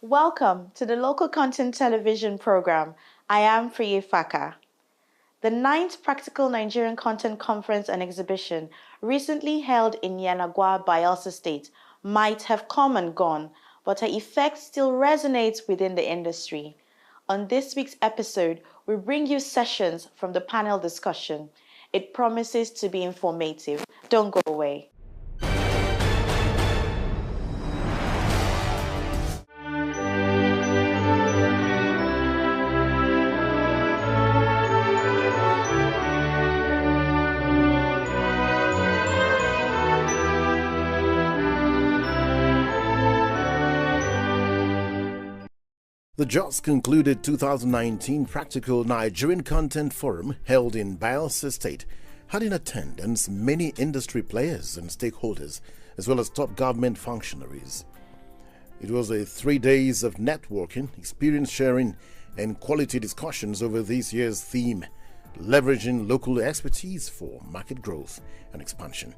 Welcome to the Local Content Television program. I am Friye Faka. The 9th Practical Nigerian Content Conference and Exhibition, recently held in Yanagwa, Bayelsa State, might have come and gone, but her effect still resonates within the industry. On this week's episode, we bring you sessions from the panel discussion. It promises to be informative. Don't go away. The just concluded 2019 Practical Nigerian Content Forum held in Bayelsa State had in attendance many industry players and stakeholders, as well as top government functionaries. It was 3 days of networking, experience sharing, and quality discussions over this year's theme, leveraging local expertise for market growth and expansion.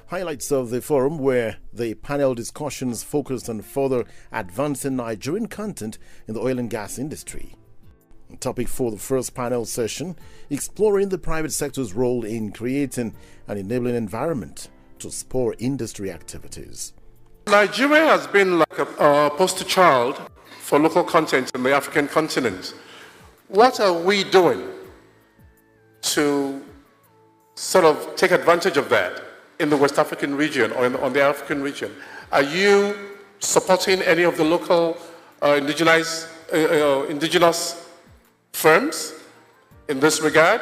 Highlights of the forum were the panel discussions focused on further advancing Nigerian content in the oil and gas industry. The topic for the first panel session, exploring the private sector's role in creating an enabling environment to spur industry activities. Nigeria has been like a poster child for local content in the African continent. What are we doing to sort of take advantage of that in the West African region or on the African region? Are you supporting any of the local indigenous firms in this regard?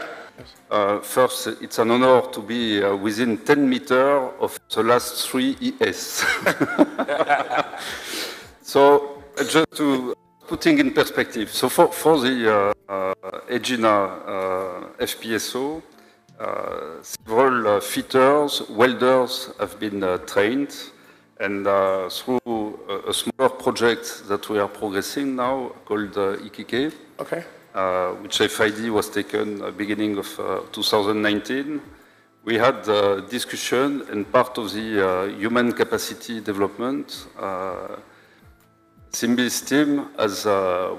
First, it's an honor to be within 10 meters of the last 3 ES. So, just to putting in perspective, so for the EGINA FPSO, several fitters, welders have been trained, and through a smaller project that we are progressing now called IKK, okay. Which FID was taken beginning of 2019. We had discussion, and part of the human capacity development, Simbi's team has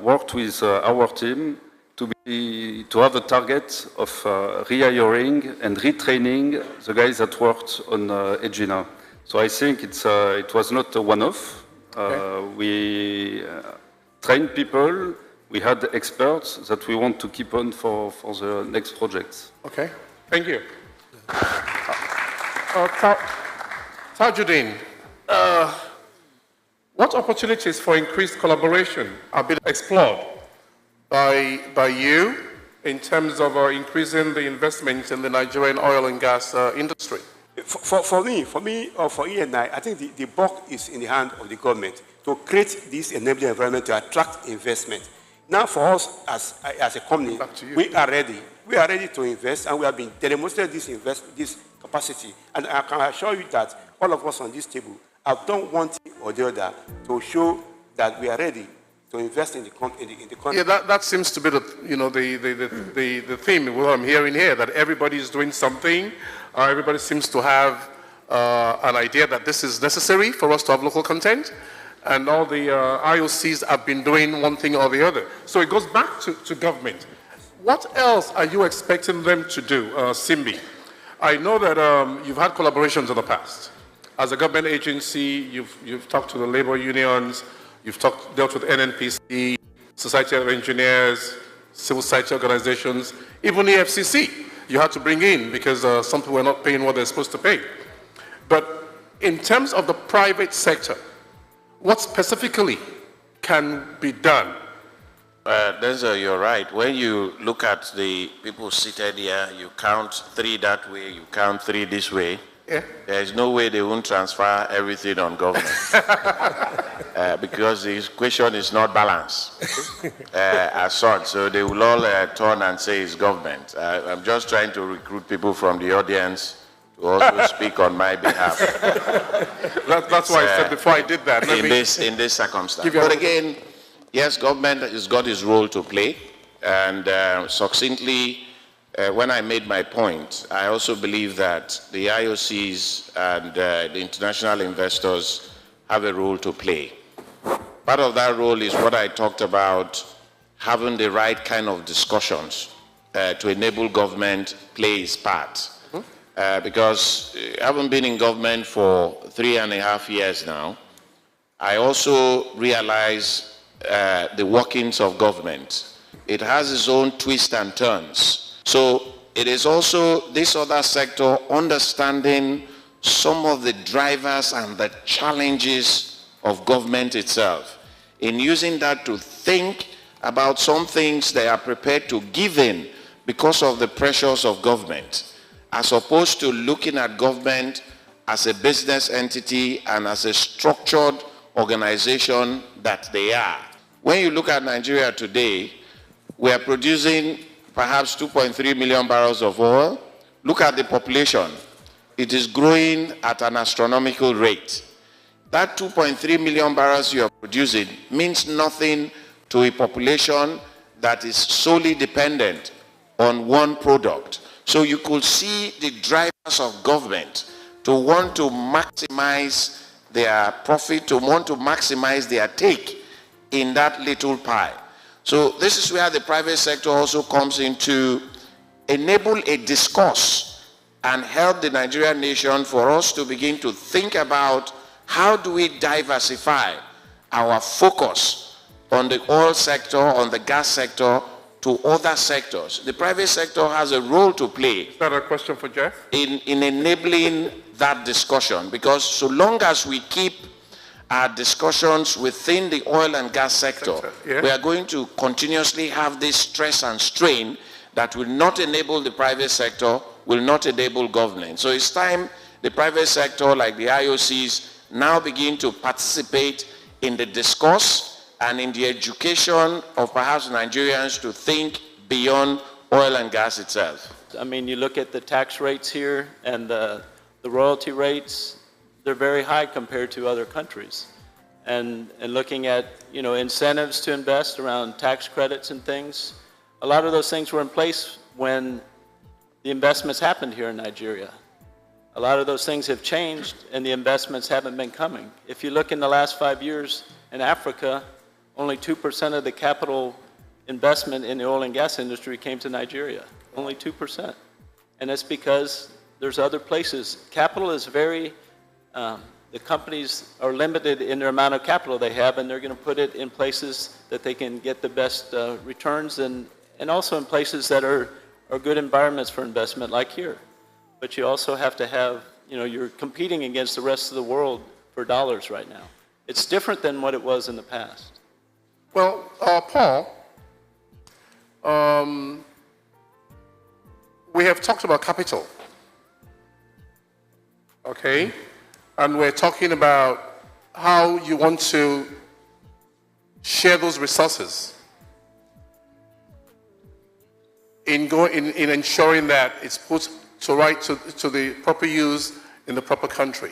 worked with our team to have a target of rehiring and retraining the guys that worked on EGINA. So I think it was not a one-off. Okay. We trained people. We had experts that we want to keep on for the next projects. Okay, thank you. Tajuddin, what opportunities for increased collaboration are being explored by you in terms of increasing the investment in the Nigerian oil and gas industry? For me, or for E&I, I think the buck is in the hand of the government to create this enabling environment to attract investment. Now, for us as a company, we are ready. We are ready to invest, and we have been demonstrated this capacity. And I can assure you that all of us on this table have done one thing or the other to show that we are ready to invest in the country. Yeah, that seems to be the theme what I'm hearing here, that everybody is doing something. Everybody seems to have an idea that this is necessary for us to have local content, and all the IOCs have been doing one thing or the other. So it goes back to government. What else are you expecting them to do, Simbi? I know that you've had collaborations in the past. As a government agency, you've talked to the labor unions, you've dealt with NNPC, Society of Engineers, civil society organizations, even the FCC you had to bring in because some people were not paying what they're supposed to pay. But in terms of the private sector, what specifically can be done? Denzel, you're right. When you look at the people seated here, you count 3 that way, you count 3 this way. Yeah. There is no way they won't transfer everything on government because the equation is not balanced as such. So they will all turn and say it's government. I'm just trying to recruit people from the audience to also speak on my behalf. That's why I said before I did that. In this circumstance. But again, yes, government has got its role to play, and succinctly, when I made my point, I also believe that the IOCs and the international investors have a role to play. Part of that role is what I talked about, having the right kind of discussions to enable government play its part. Because having been in government for 3.5 years now, I also realize the workings of government. It has its own twists and turns. So it is also this other sector understanding some of the drivers and the challenges of government itself, in using that to think about some things they are prepared to give in because of the pressures of government, as opposed to looking at government as a business entity and as a structured organization that they are. When you look at Nigeria today, we are producing perhaps 2.3 million barrels of oil. Look at the population. It is growing at an astronomical rate. That 2.3 million barrels you are producing means nothing to a population that is solely dependent on one product. So you could see the drivers of government to want to maximize their profit, to want to maximize their take in that little pie. So this is where the private sector also comes in to enable a discourse and help the Nigerian nation for us to begin to think about how do we diversify our focus on the oil sector, on the gas sector, to other sectors. The private sector has a role to play. Is that a question for Jeff? In enabling that discussion, because so long as we keep our discussions within the oil and gas sector, yeah, we are going to continuously have this stress and strain that will not enable the private sector, will not enable government. So it's time the private sector, like the IOCs, now begin to participate in the discourse and in the education of perhaps Nigerians to think beyond oil and gas itself. I mean, you look at the tax rates here and the royalty rates, they're very high compared to other countries. And looking at, incentives to invest around tax credits and things, a lot of those things were in place when the investments happened here in Nigeria. A lot of those things have changed and the investments haven't been coming. If you look in the last 5 years in Africa, only 2% of the capital investment in the oil and gas industry came to Nigeria, only 2%. And that's because there's other places. Capital is very, the companies are limited in their amount of capital they have, and they're going to put it in places that they can get the best returns, and also in places that are good environments for investment, like here. But you also have to have, you're competing against the rest of the world for dollars right now. It's different than what it was in the past. Well, Paul, we have talked about capital, okay? And we're talking about how you want to share those resources in ensuring that it's put to the proper use in the proper country.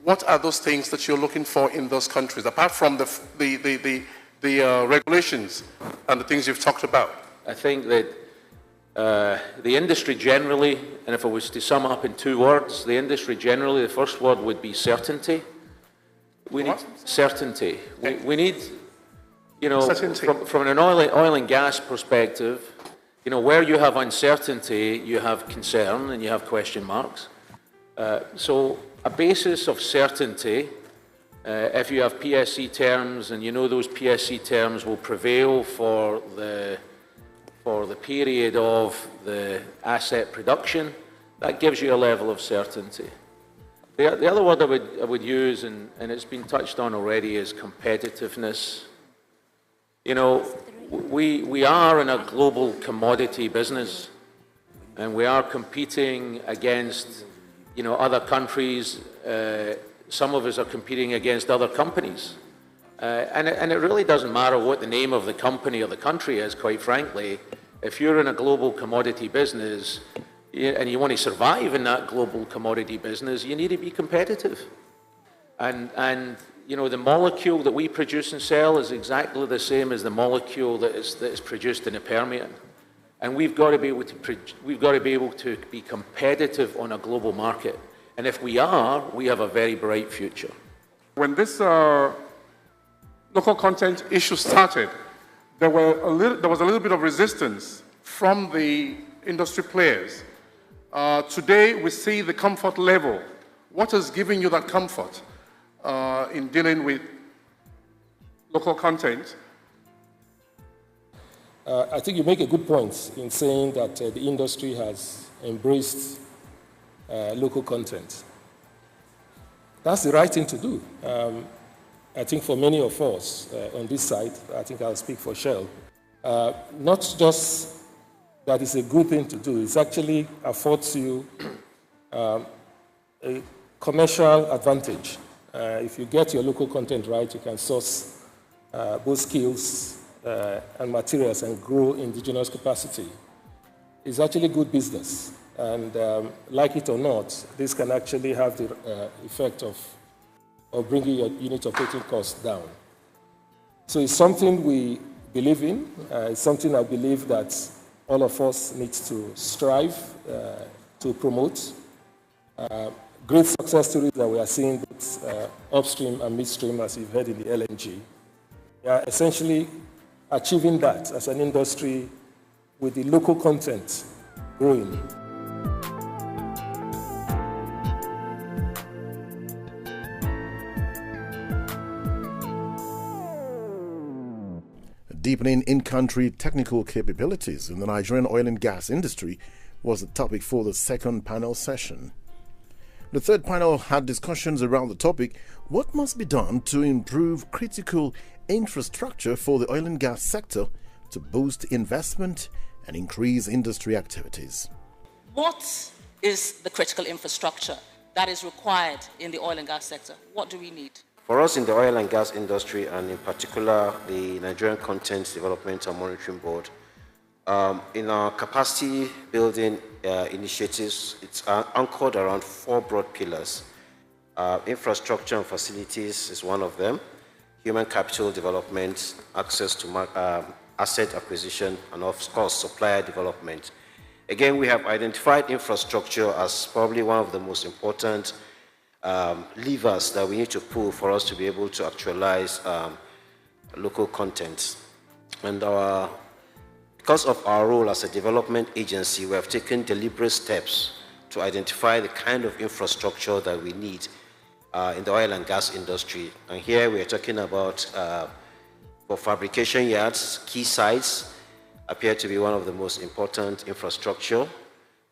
What are those things that you're looking for in those countries, apart from the regulations and the things you've talked about? I think that the industry generally, and if I was to sum up in 2 words, the industry generally, the first word would be certainty. We need certainty. We need, from an oil and gas perspective, where you have uncertainty, you have concern and you have question marks. So a basis of certainty, if you have PSC terms and those PSC terms will prevail for the period of the asset production, that gives you a level of certainty. The other word I would use, and it's been touched on already, is competitiveness. We are in a global commodity business, and we are competing against, other countries. Some of us are competing against other companies. And it really doesn't matter what the name of the company or the country is, quite frankly. If you're in a global commodity business and you want to survive in that global commodity business, you need to be competitive. And the molecule that we produce and sell is exactly the same as the molecule that is produced in the Permian. And we've got to be able to be competitive on a global market. And if we are, we have a very bright future. When this local content issue started, there was a little bit of resistance from the industry players. Today, we see the comfort level. What is giving you that comfort in dealing with local content? I think you make a good point in saying that the industry has embraced local content. That's the right thing to do. I think for many of us on this side, I think I'll speak for Shell, not just that it's a good thing to do, it actually affords you a commercial advantage. If you get your local content right, you can source both skills and materials and grow indigenous capacity. It's actually good business. And like it or not, this can actually have the effect of bringing your unit operating costs down. So it's something we believe in. It's something I believe that all of us need to strive to promote. Great success stories that we are seeing both upstream and midstream, as you've heard in the LNG. We are essentially achieving that as an industry with the local content growing. Deepening in-country technical capabilities in the Nigerian oil and gas industry was the topic for the second panel session. The third panel had discussions around the topic, what must be done to improve critical infrastructure for the oil and gas sector to boost investment and increase industry activities. What is the critical infrastructure that is required in the oil and gas sector? What do we need? For us in the oil and gas industry, and in particular the Nigerian Content Development and Monitoring Board, in our capacity building initiatives, it's anchored around 4 broad pillars. Infrastructure and facilities is one of them. Human capital development, access to asset acquisition, and of course, supplier development. Again, we have identified infrastructure as probably one of the most important levers that we need to pull for us to be able to actualize local content. And because of our role as a development agency, we have taken deliberate steps to identify the kind of infrastructure that we need in the oil and gas industry. And here we are talking about for fabrication yards, key sites appear to be one of the most important infrastructure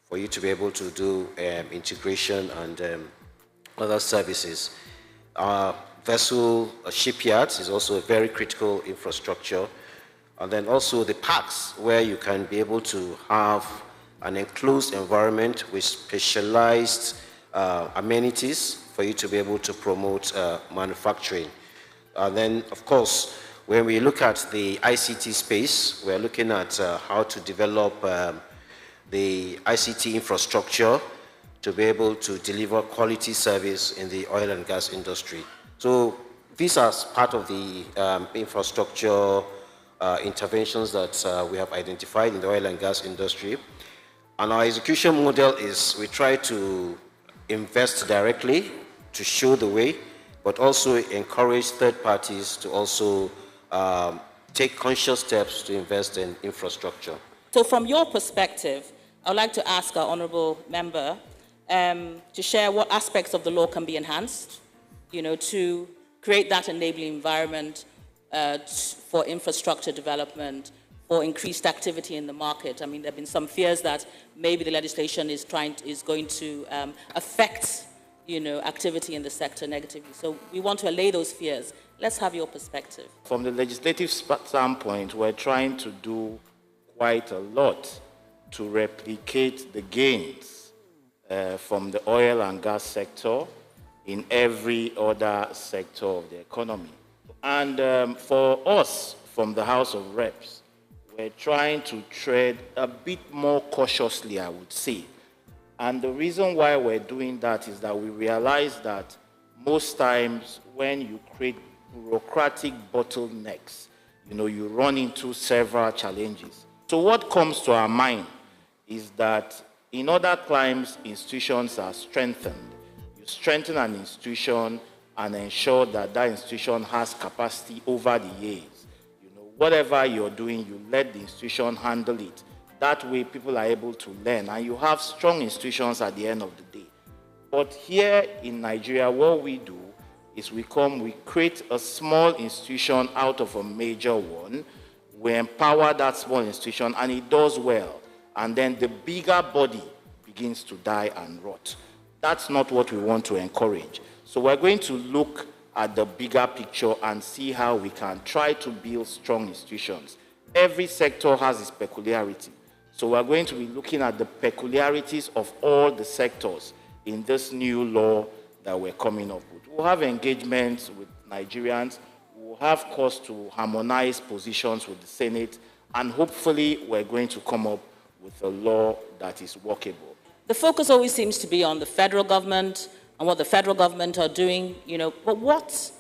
for you to be able to do integration and other services. Vessel shipyards is also a very critical infrastructure. And then also the parks, where you can be able to have an enclosed environment with specialized amenities for you to be able to promote manufacturing. And then, of course, when we look at the ICT space, we're looking at how to develop the ICT infrastructure to be able to deliver quality service in the oil and gas industry. So these are part of the infrastructure interventions that we have identified in the oil and gas industry. And our execution model is we try to invest directly to show the way, but also encourage third parties to also take conscious steps to invest in infrastructure. So from your perspective, I would like to ask our honourable member to share what aspects of the law can be enhanced, to create that enabling environment for infrastructure development, for increased activity in the market. I mean, there have been some fears that maybe the legislation is going to affect, activity in the sector negatively. So we want to allay those fears. Let's have your perspective. From the legislative standpoint, we're trying to do quite a lot to replicate the gains from the oil and gas sector in every other sector of the economy. And for us, from the House of Reps, we're trying to tread a bit more cautiously, I would say. And the reason why we're doing that is that we realize that most times when you create bureaucratic bottlenecks, you run into several challenges. So what comes to our mind is that in other climes, institutions are strengthened. You strengthen an institution, and ensure that that institution has capacity over the years. You know, whatever you're doing, you let the institution handle it. That way, people are able to learn, and you have strong institutions at the end of the day. But here in Nigeria, what we do is we create a small institution out of a major one. We empower that small institution, and it does well. And then the bigger body begins to die and rot. That's not what we want to encourage. So we're going to look at the bigger picture and see how we can try to build strong institutions. Every sector has its peculiarity. So we're going to be looking at the peculiarities of all the sectors in this new law that we're coming up with. We'll have engagements with Nigerians. We'll have course to harmonize positions with the Senate, and hopefully we're going to come up with a law that is workable. The focus always seems to be on the federal government and what the federal government are doing, but what,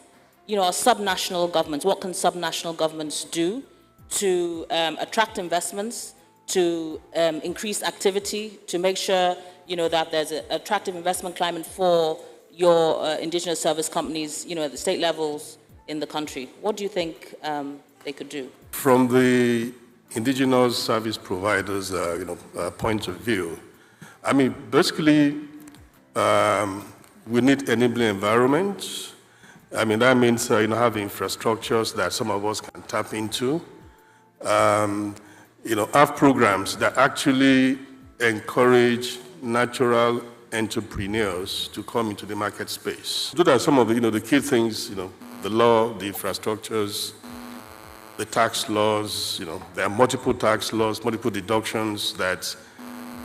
are subnational governments, what can subnational governments do to attract investments, to increase activity, to make sure, that there's an attractive investment climate for your indigenous service companies, at the state levels in the country? What do you think they could do? From the indigenous service providers, point of view, I mean, basically, we need enabling environments. I mean, that means, having infrastructures that some of us can tap into. Have programs that actually encourage natural entrepreneurs to come into the market space. Those are some of the key things, the law, the infrastructures, the tax laws, there are multiple tax laws, multiple deductions that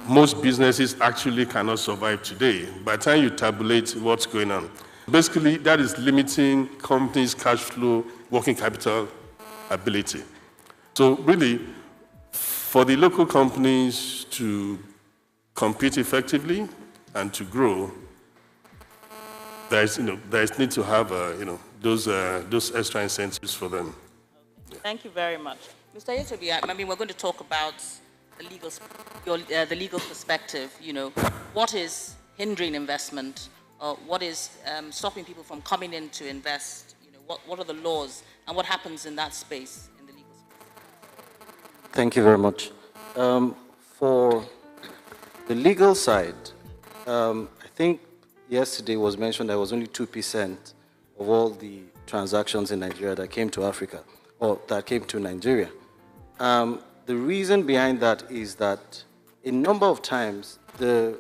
most businesses actually cannot survive today. By the time you tabulate what's going on, basically that is limiting companies' cash flow, working capital ability. So really, for the local companies to compete effectively and to grow, there's need to have those extra incentives for them. Thank you very much, Mr. Yetobi. I mean, we're going to talk about the legal perspective. What is hindering investment? What is stopping people from coming in to invest? What are the laws, and what happens in that space? Thank you very much. For the legal side, I think yesterday was mentioned there was only 2% of all the transactions in Nigeria that came to Africa, or that came to Nigeria. The reason behind that is that a number of times the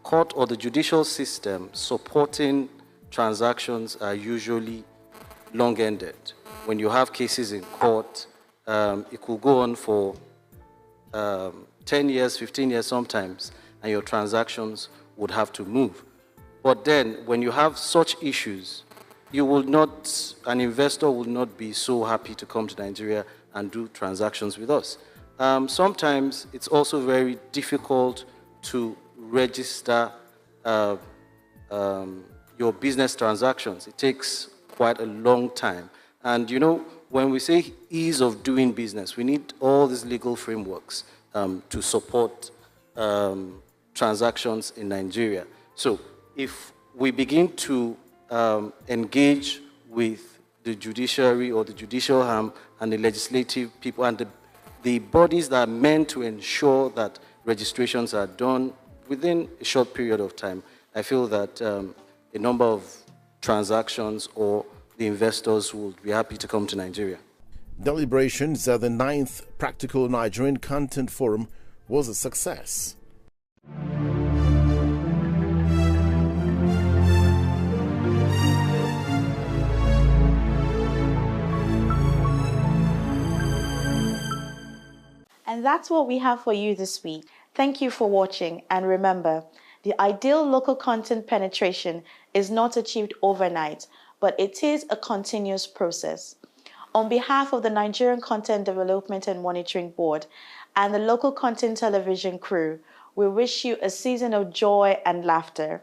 court or the judicial system supporting transactions are usually long-ended. When you have cases in court, it could go on for 10 years, 15 years sometimes, and your transactions would have to move. But then, when you have such issues, an investor will not be so happy to come to Nigeria and do transactions with us. Sometimes it's also very difficult to register your business transactions. It takes quite a long time. And when we say ease of doing business, we need all these legal frameworks to support transactions in Nigeria. So if we begin to engage with the judiciary or the judicial arm and the legislative people and the bodies that are meant to ensure that registrations are done within a short period of time, I feel that a number of transactions or the investors would be happy to come to Nigeria. Deliberations at the 9th Practical Nigerian Content Forum was a success. And that's what we have for you this week. Thank you for watching, and remember, the ideal local content penetration is not achieved overnight, but it is a continuous process. On behalf of the Nigerian Content Development and Monitoring Board and the local content television crew, we wish you a season of joy and laughter.